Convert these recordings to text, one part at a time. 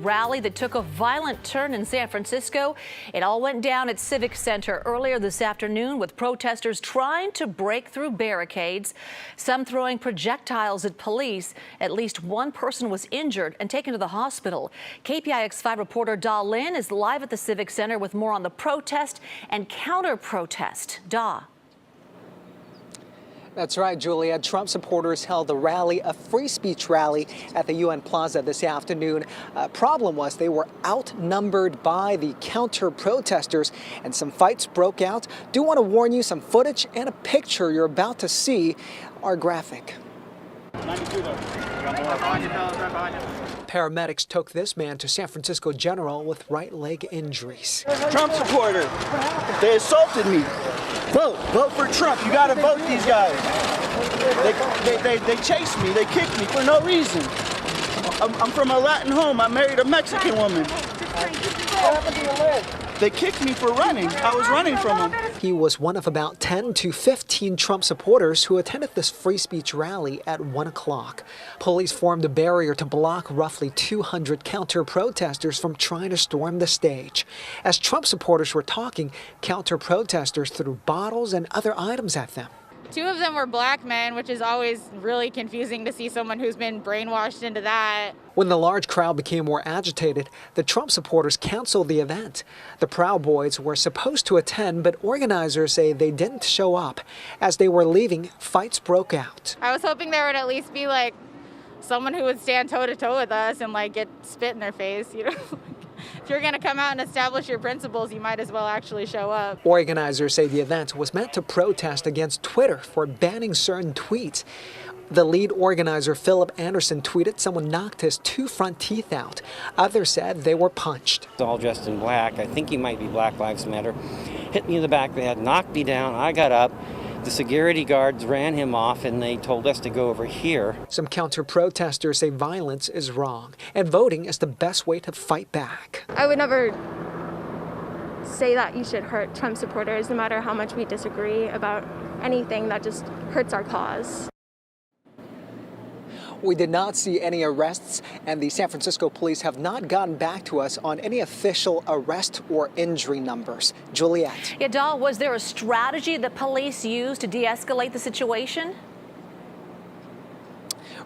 rally that took a violent turn in San Francisco. It all went down at Civic Center earlier this afternoon with protesters trying to break through barricades, some throwing projectiles at police. At least one person was injured and taken to the hospital. KPIX 5 reporter Da Lin is live at the Civic Center with more on the protest and counter-protest. Da. That's right, Julia. Trump supporters held a free speech rally at the UN Plaza this afternoon. Problem was they were outnumbered by the counter-protesters and some fights broke out. Do want to warn you, some footage and a picture you're about to see are graphic. Paramedics took this man to San Francisco General with right leg injuries. Trump supporter. They assaulted me. Vote for Trump. You gotta vote these guys. They chased me. They kicked me for no reason. I'm from a Latin home. I married a Mexican woman. They kicked me for running. I was running from them. He was one of about 10 to 15 Trump supporters who attended this free speech rally at 1 o'clock. Police formed a barrier to block roughly 200 counter-protesters from trying to storm the stage. As Trump supporters were talking, counter-protesters threw bottles and other items at them. Two of them were black men, which is always really confusing to see someone who's been brainwashed into that. When the large crowd became more agitated, the Trump supporters canceled the event. The Proud Boys were supposed to attend, but organizers say they didn't show up. As they were leaving, fights broke out. I was hoping there would at least be like someone who would stand toe-to-toe with us and like get spit in their face, you know? If you're going to come out and establish your principles, you might as well actually show up. Organizers say the event was meant to protest against Twitter for banning certain tweets. The lead organizer, Philip Anderson, tweeted someone knocked his 2 front teeth out. Others said they were punched. All dressed in black. I think he might be Black Lives Matter. Hit me in the back of the head, knocked me down. I got up. The security guards ran him off and they told us to go over here. Some counter-protesters say violence is wrong and voting is the best way to fight back. I would never say that you should hurt Trump supporters, no matter how much we disagree about anything that just hurts our cause. We did not see any arrests, and the San Francisco police have not gotten back to us on any official arrest or injury numbers. Juliet. Yeah, Dahl, was there a strategy that police used to de-escalate the situation?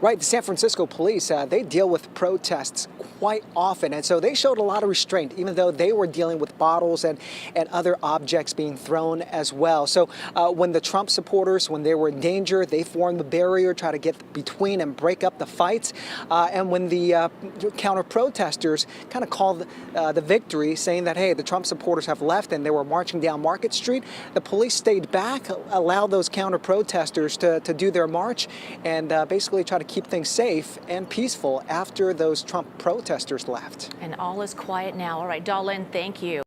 Right, the San Francisco police, they deal with protests quite often, and so they showed a lot of restraint, even though they were dealing with bottles and other objects being thrown as well. So when the Trump supporters, when they were in danger, they formed the barrier, try to get between and break up the fights. And when the counter-protesters kind of called the victory, saying that, hey, the Trump supporters have left and they were marching down Market Street, the police stayed back, allowed those counter-protesters to do their march and basically try to keep things safe and peaceful after those Trump protesters left. And all is quiet now. All right, Da Lin, thank you.